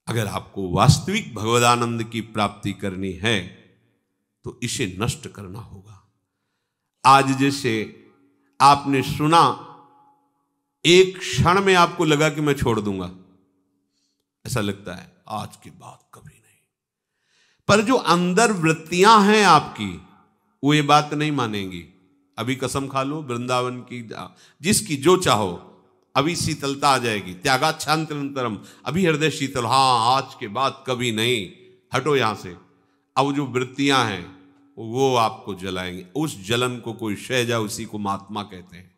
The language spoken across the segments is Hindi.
अगर आपको वास्तविक भगवदानंद की प्राप्ति करनी है तो इसे नष्ट करना होगा। आज जैसे आपने सुना, एक क्षण में आपको लगा कि मैं छोड़ दूंगा, ऐसा लगता है आज के बाद कभी नहीं। पर जो अंदर वृत्तियां हैं आपकी, वो ये बात नहीं मानेंगी। अभी कसम खा लो वृंदावन की, जिसकी जो चाहो, अभी शीतलता आ जाएगी। त्यागाच्छांतरंतरम, अभी हृदय शीतल, हाँ आज के बाद कभी नहीं, हटो यहां से। अब जो वृत्तियां हैं वो आपको जलाएंगे। उस जलन को कोई सहजा, उसी को महात्मा कहते हैं।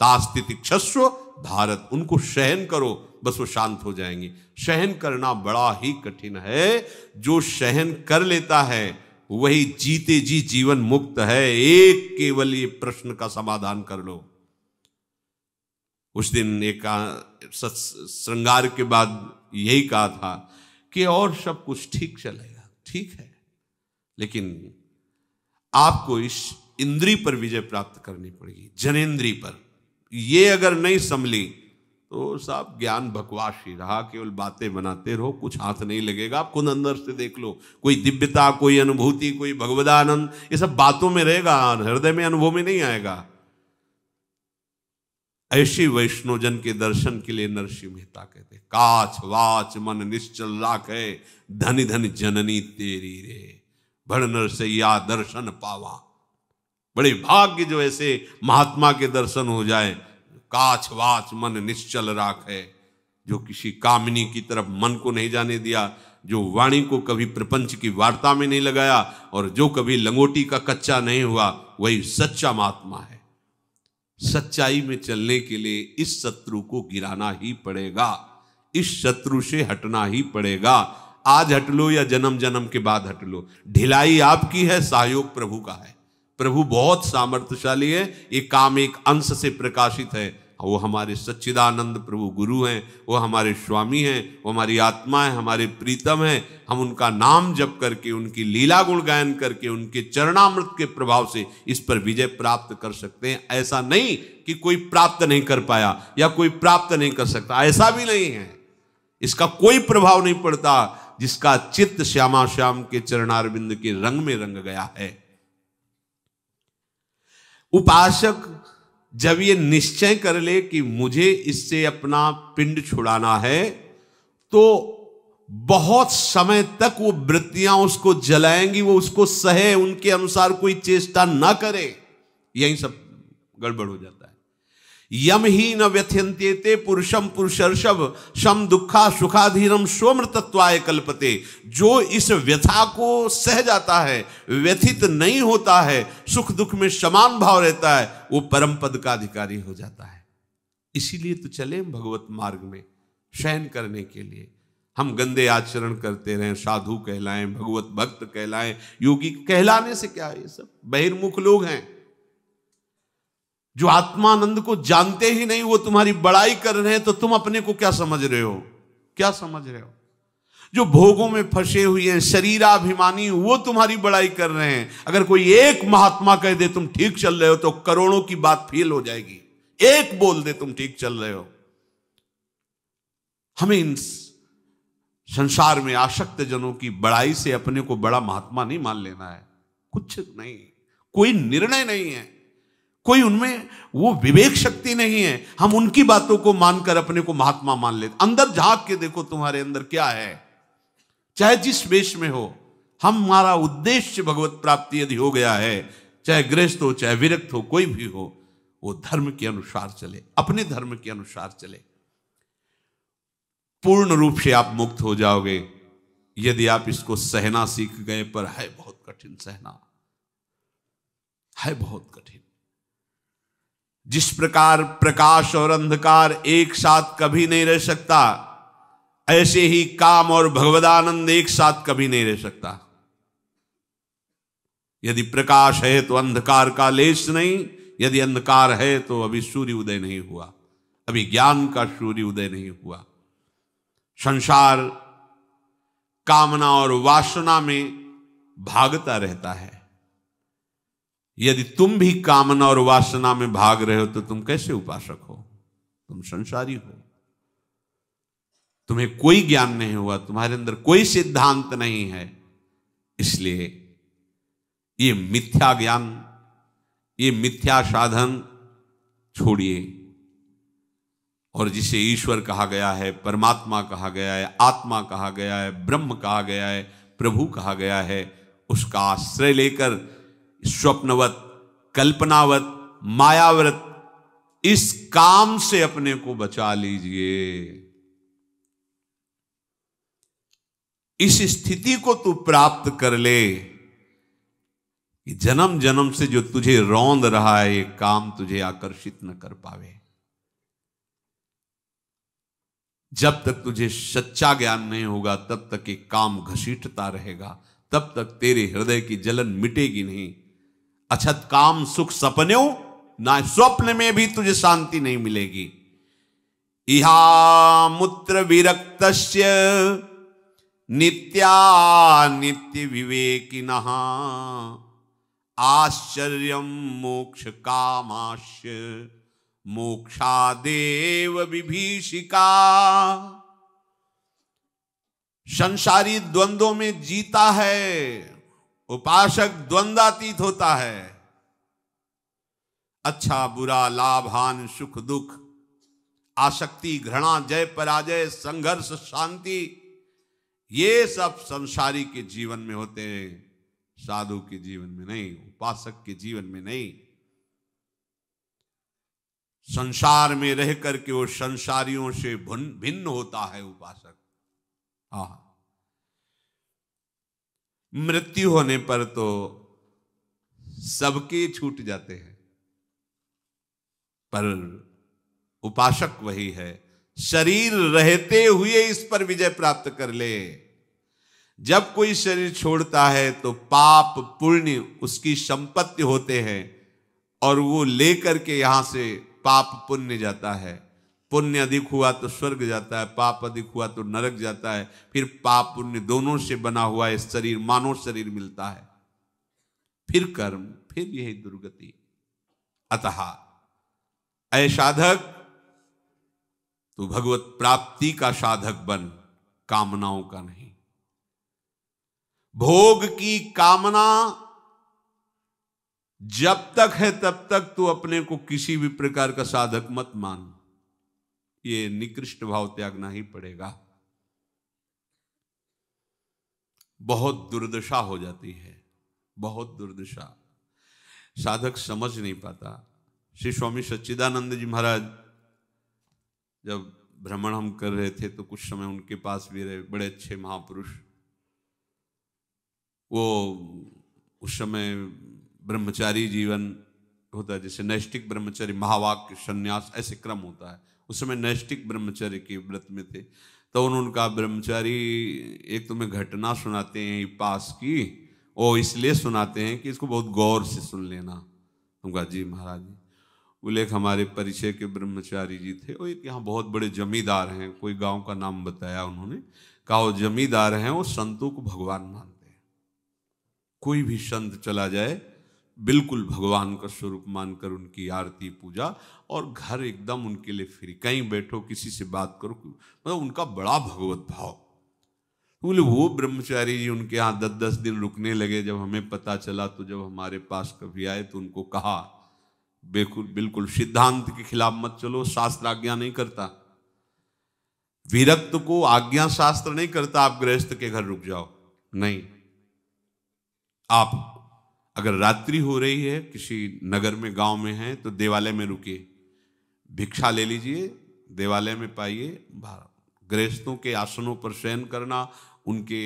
तास्तितिक्षस्व भारत, उनको सहन करो, बस वो शांत हो जाएंगी। सहन करना बड़ा ही कठिन है। जो सहन कर लेता है वही जीते जी जीवन मुक्त है। एक केवल ये प्रश्न का समाधान कर लो। उस दिन एक श्रृंगार के बाद यही कहा था कि और सब कुछ ठीक चलेगा, ठीक है, लेकिन आपको इस इंद्री पर विजय प्राप्त करनी पड़ेगी, जनेंद्री पर। ये अगर नहीं संभली तो साहब ज्ञान बकवास ही रहा, केवल बातें बनाते रहो, कुछ हाथ नहीं लगेगा। आप खुद अंदर से देख लो, कोई दिव्यता, कोई अनुभूति, कोई भगवदानंद, ये सब बातों में रहेगा, हृदय में, अनुभव में नहीं आएगा। ऐसी वैष्णोजन के दर्शन के लिए नरसिंह मेहता कहते, काछ वाच मन निश्चल राखे, धनि धनि जननी तेरी रे, भड़ नरसैया दर्शन पावा। बड़े भाग्य जो ऐसे महात्मा के दर्शन हो जाए। काछ वाच मन निश्चल राखे, जो किसी कामिनी की तरफ मन को नहीं जाने दिया, जो वाणी को कभी प्रपंच की वार्ता में नहीं लगाया, और जो कभी लंगोटी का कच्चा नहीं हुआ, वही सच्चा महात्मा है। सच्चाई में चलने के लिए इस शत्रु को गिराना ही पड़ेगा, इस शत्रु से हटना ही पड़ेगा। आज हट लो या जन्म जन्म के बाद हट लो, ढिलाई आपकी है, सहयोग प्रभु का है। प्रभु बहुत सामर्थ्यशाली है। ये काम एक अंश से प्रकाशित है। वो हमारे सच्चिदानंद प्रभु गुरु हैं, वो हमारे स्वामी हैं, वो हमारी आत्मा है, हमारे प्रीतम हैं। हम उनका नाम जप करके, उनकी लीला गुण गायन करके, उनके चरणामृत के प्रभाव से इस पर विजय प्राप्त कर सकते हैं। ऐसा नहीं कि कोई प्राप्त नहीं कर पाया या कोई प्राप्त नहीं कर सकता, ऐसा भी नहीं है। इसका कोई प्रभाव नहीं पड़ता जिसका चित्त श्यामा श्याम के चरणारविंद के रंग में रंग गया है। उपासक जब ये निश्चय कर ले कि मुझे इससे अपना पिंड छुड़ाना है, तो बहुत समय तक वो वृत्तियां उसको जलाएंगी, वो उसको सहे, उनके अनुसार कोई चेष्टा ना करे। यही सब गड़बड़ हो जाता है। यम ही न व्यथ्यन्त्येते पुरुषम पुरुषर्षभ शम दुखा सुखाधीनम सोमृतत्वाय कल्पते। जो इस व्यथा को सह जाता है, व्यथित नहीं होता है, सुख दुख में समान भाव रहता है, वो परम पद का अधिकारी हो जाता है। इसीलिए तो चले भगवत मार्ग में शयन करने के लिए। हम गंदे आचरण करते रहें, साधु कहलाएं, भगवत भक्त कहलाएं, योगी कहलाने से क्या है? ये सब बहिर्मुख लोग हैं जो आत्मानंद को जानते ही नहीं, वो तुम्हारी बड़ाई कर रहे हैं, तो तुम अपने को क्या समझ रहे हो? क्या समझ रहे हो? जो भोगों में फंसे हुए हैं, शरीराभिमानी, वो तुम्हारी बड़ाई कर रहे हैं। अगर कोई एक महात्मा कह दे तुम ठीक चल रहे हो, तो करोड़ों की बात फेल हो जाएगी। एक बोल दे तुम ठीक चल रहे हो। हमें इन संसार में आसक्त जनों की बड़ाई से अपने को बड़ा महात्मा नहीं मान लेना है। कुछ नहीं, कोई निर्णय नहीं है, कोई उनमें वो विवेक शक्ति नहीं है। हम उनकी बातों को मानकर अपने को महात्मा मान लेते। अंदर झांक के देखो तुम्हारे अंदर क्या है, चाहे जिस वेश में हो। हमारा उद्देश्य भगवत प्राप्ति यदि हो गया है, चाहे गृहस्थ हो, चाहे विरक्त हो, कोई भी हो, वो धर्म के अनुसार चले, अपने धर्म के अनुसार चले। पूर्ण रूप से आप मुक्त हो जाओगे यदि आप इसको सहना सीख गए। पर है बहुत कठिन सहना, है बहुत कठिन। जिस प्रकार प्रकाश और अंधकार एक साथ कभी नहीं रह सकता, ऐसे ही काम और भगवदानंद एक साथ कभी नहीं रह सकता। यदि प्रकाश है तो अंधकार का लेश नहीं, यदि अंधकार है तो अभी सूर्य उदय नहीं हुआ, अभी ज्ञान का सूर्य उदय नहीं हुआ। संसार कामना और वासना में भागता रहता है। यदि तुम भी कामना और वासना में भाग रहे हो तो तुम कैसे उपासक हो? तुम संसारी हो। तुम्हें कोई ज्ञान नहीं हुआ, तुम्हारे अंदर कोई सिद्धांत नहीं है, इसलिए ये मिथ्या ज्ञान, ये मिथ्या साधन छोड़िए। और जिसे ईश्वर कहा गया है, परमात्मा कहा गया है, आत्मा कहा गया है, ब्रह्म कहा गया है, प्रभु कहा गया है, उसका आश्रय लेकर स्वप्नवत, कल्पनावत, मायाव्रत इस काम से अपने को बचा लीजिए। इस स्थिति को तू प्राप्त कर ले कि जन्म जन्म से जो तुझे रौंद रहा है ये काम तुझे आकर्षित न कर पावे। जब तक तुझे सच्चा ज्ञान नहीं होगा तब तक ये काम घसीटता रहेगा, तब तक तेरे हृदय की जलन मिटेगी नहीं। अछत काम सुख सपन्यों, ना स्वप्न में भी तुझे शांति नहीं मिलेगी। इहा मूत्र विरक्तस्य नित्या नित्य विवेकिनः आश्चर्यम मोक्ष कामास्य मोक्षादेव विभीषिका। संसारी द्वंद्वों में जीता है उपासक, द्वंद्वातीत होता है। अच्छा बुरा, लाभ हानि, सुख दुख, आसक्ति घृणा, जय पराजय, संघर्ष शांति, ये सब संसारी के जीवन में होते हैं, साधु के जीवन में नहीं, उपासक के जीवन में नहीं। संसार में रह करके वो संसारियों से भिन्न होता है उपासक। मृत्यु होने पर तो सबके छूट जाते हैं, पर उपासक वही है, शरीर रहते हुए इस पर विजय प्राप्त कर ले। जब कोई शरीर छोड़ता है तो पाप पुण्य उसकी संपत्ति होते हैं और वो लेकर के यहां से पाप पुण्य जाता है। पुण्य अधिक हुआ तो स्वर्ग जाता है, पाप अधिक हुआ तो नरक जाता है। फिर पाप पुण्य दोनों से बना हुआ इस शरीर, मानव शरीर मिलता है, फिर कर्म, फिर यही दुर्गति। अतः ऐ साधक, तू भगवत प्राप्ति का साधक बन, कामनाओं का नहीं। भोग की कामना जब तक है तब तक तू अपने को किसी भी प्रकार का साधक मत मान। ये निकृष्ट भाव त्यागना ही पड़ेगा। बहुत दुर्दशा हो जाती है, बहुत दुर्दशा, साधक समझ नहीं पाता। श्री स्वामी सच्चिदानंद जी महाराज जब भ्रमण हम कर रहे थे तो कुछ समय उनके पास भी रहे, बड़े अच्छे महापुरुष। वो उस समय ब्रह्मचारी जीवन होता है, जैसे नैष्टिक ब्रह्मचर्य, महावाक्य, संन्यास, ऐसे क्रम होता है। उस समय नैष्टिक ब्रह्मचर्य के व्रत में थे। तो उन्होंने कहा, ब्रह्मचारी एक तुम्हें घटना सुनाते हैं पास की, वो इसलिए सुनाते हैं कि इसको बहुत गौर से सुन लेना। हम कहा जी महाराज जी। बोले हमारे परिचय के ब्रह्मचारी जी थे, वो एक यहाँ बहुत बड़े जमींदार हैं, कोई गांव का नाम बताया उन्होंने। कहा वो जमींदार हैं, वो संतों को भगवान मानते हैं। कोई भी संत चला जाए बिल्कुल भगवान का स्वरूप मानकर उनकी आरती पूजा, और घर एकदम उनके लिए फ्री। कहीं बैठो, किसी से बात करो, मतलब उनका बड़ा भगवत भाव। बोले वो ब्रह्मचारी जी उनके यहाँ 10-10 दिन रुकने लगे। जब हमें पता चला तो जब हमारे पास कभी आए तो उनको कहा, बिल्कुल बिल्कुल सिद्धांत के खिलाफ मत चलो, शास्त्र आज्ञा नहीं करता। विरक्त को आज्ञा शास्त्र नहीं करता आप गृहस्थ के घर रुक जाओ, नहीं। आप अगर रात्रि हो रही है, किसी नगर में, गांव में है, तो देवालय में रुकिए, भिक्षा ले लीजिए, देवालय में पाइए। गृहस्थों के आसनों पर शयन करना, उनके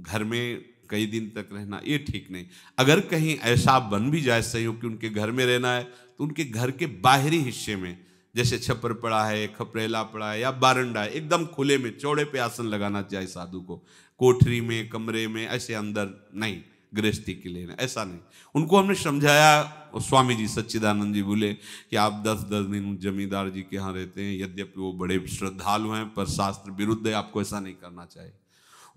घर में कई दिन तक रहना, ये ठीक नहीं। अगर कहीं ऐसा बन भी जाए संयोग कि उनके घर में रहना है, तो उनके घर के बाहरी हिस्से में, जैसे छप्पर पड़ा है, खपरेला पड़ा है या बारंडा है, एकदम खुले में चौड़े पे आसन लगाना चाहिए साधु को। कोठरी में, कमरे में, ऐसे अंदर नहीं, गृहस्थी के लिए ऐसा नहीं। उनको हमने समझाया। स्वामी जी सच्चिदानंद जी बोले कि आप 10-10 दिन जमींदार जी के यहाँ रहते हैं, यद्यपि वो बड़े श्रद्धालु हैं, पर शास्त्र विरुद्ध है, आपको ऐसा नहीं करना चाहिए।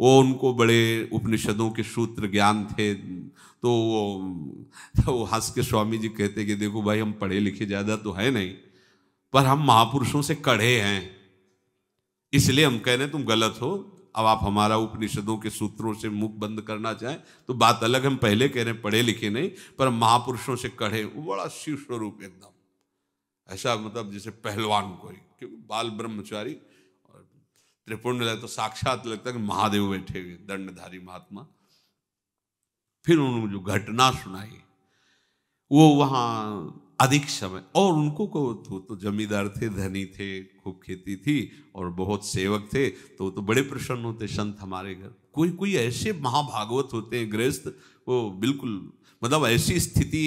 वो उनको बड़े उपनिषदों के सूत्र ज्ञान थे, तो वो हंस के स्वामी जी कहते कि देखो भाई, हम पढ़े लिखे ज़्यादा तो है नहीं, पर हम महापुरुषों से कढ़े हैं, इसलिए हम कह रहे हैं तुम गलत हो। अब आप हमारा उपनिषदों के सूत्रों से मुख बंद करना चाहें तो बात अलग। हम पहले कह रहे हैं पढ़े लिखे नहीं, पर महापुरुषों से कढ़े, वो बड़ा शिव स्वरूप एकदम ऐसा, मतलब जैसे पहलवान कोई, क्योंकि बाल ब्रह्मचारी और त्रिपुंड तो साक्षात लगता है कि महादेव बैठे हुए दंडधारी महात्मा। फिर उन्होंने जो घटना सुनाई वो वहाँ अधिक समय, और उनको को तो जमींदार थे, धनी थे, खूब खेती थी और बहुत सेवक थे, तो बड़े प्रसन्न होते संत हमारे घर। कोई कोई ऐसे महाभागवत होते हैं गृहस्थ, वो बिल्कुल मतलब ऐसी स्थिति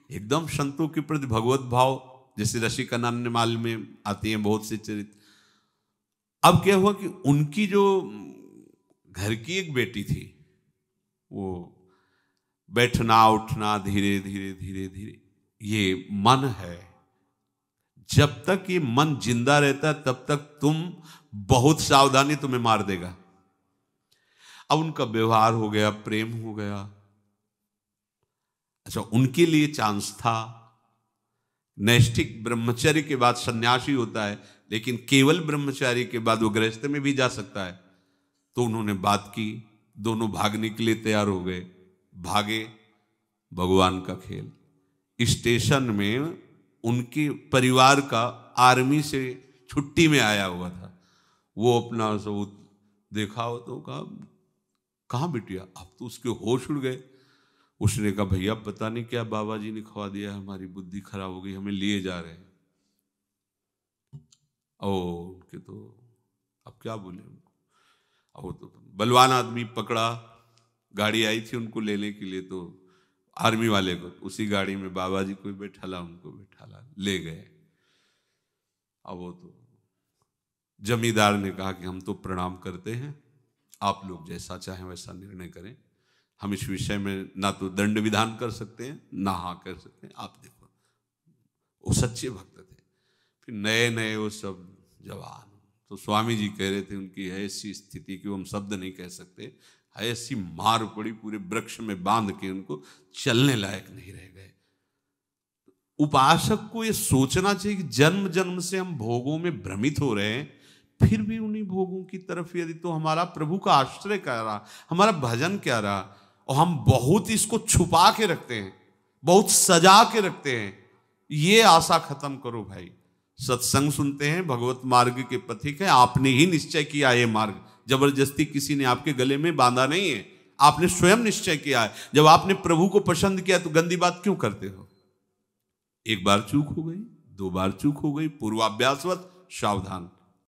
एकदम संतों के प्रति भगवत भाव, जैसे रसिकानंद माल में आती हैं बहुत से चरित्र। अब क्या हुआ कि उनकी जो घर की एक बेटी थी, वो बैठना उठना धीरे धीरे धीरे धीरे, ये मन है, जब तक ये मन जिंदा रहता है तब तक तुम बहुत सावधानी, तुम्हें मार देगा। अब उनका व्यवहार हो गया, प्रेम हो गया। अच्छा, उनके लिए चांस था, नैष्ठिक ब्रह्मचर्य के बाद सन्यासी होता है, लेकिन केवल ब्रह्मचारी के बाद वो गृहस्थ में भी जा सकता है। तो उन्होंने बात की, दोनों भागने के लिए तैयार हो गए। भागे, भगवान का खेल। स्टेशन में उनके परिवार का आर्मी से छुट्टी में आया हुआ था, वो अपना सब देखा हो तो कहा, कहाँ बिटिया? अब तो उसके होश उड़ गए। उसने कहा, भैया पता नहीं क्या बाबा जी ने खवा दिया, हमारी बुद्धि खराब हो गई, हमें लिए जा रहे हैं। ओ उनके तो अब क्या बोले उनको। अब वो तो बलवान आदमी पकड़ा, गाड़ी आई थी उनको लेने के लिए, तो आर्मी वाले को उसी गाड़ी में बाबा जी को बैठाला, उनको बैठाला, ले गए। अब वो तो जमींदार ने कहा कि हम तो प्रणाम करते हैं, आप लोग जैसा चाहें वैसा निर्णय करें, हम इस विषय में ना तो दंड विधान कर सकते हैं ना हाँ कर सकते हैं, आप देखो। वो सच्चे भक्त थे। फिर नए नए वो सब जवान, तो स्वामी जी कह रहे थे उनकी ऐसी स्थिति कि वो हम शब्द नहीं कह सकते, ऐसी मार पड़ी, पूरे वृक्ष में बांध के उनको चलने लायक नहीं रह गए। उपासक को ये सोचना चाहिए कि जन्म जन्म से हम भोगों में भ्रमित हो रहे हैं, फिर भी उन्हीं भोगों की तरफ यदि तो हमारा प्रभु का आश्रय क्या रहा, हमारा भजन क्या रहा, और हम बहुत इसको छुपा के रखते हैं, बहुत सजा के रखते हैं। ये आशा खत्म करो भाई। सत्संग सुनते हैं, भगवत मार्ग के पथिक है, आपने ही निश्चय किया ये मार्ग, जबरदस्ती किसी ने आपके गले में बांधा नहीं है, आपने स्वयं निश्चय किया है। जब आपने प्रभु को पसंद किया तो गंदी बात क्यों करते हो? एक बार चूक हो गई, दो बार चूक हो गई, पूर्वाभ्यासवत सावधान।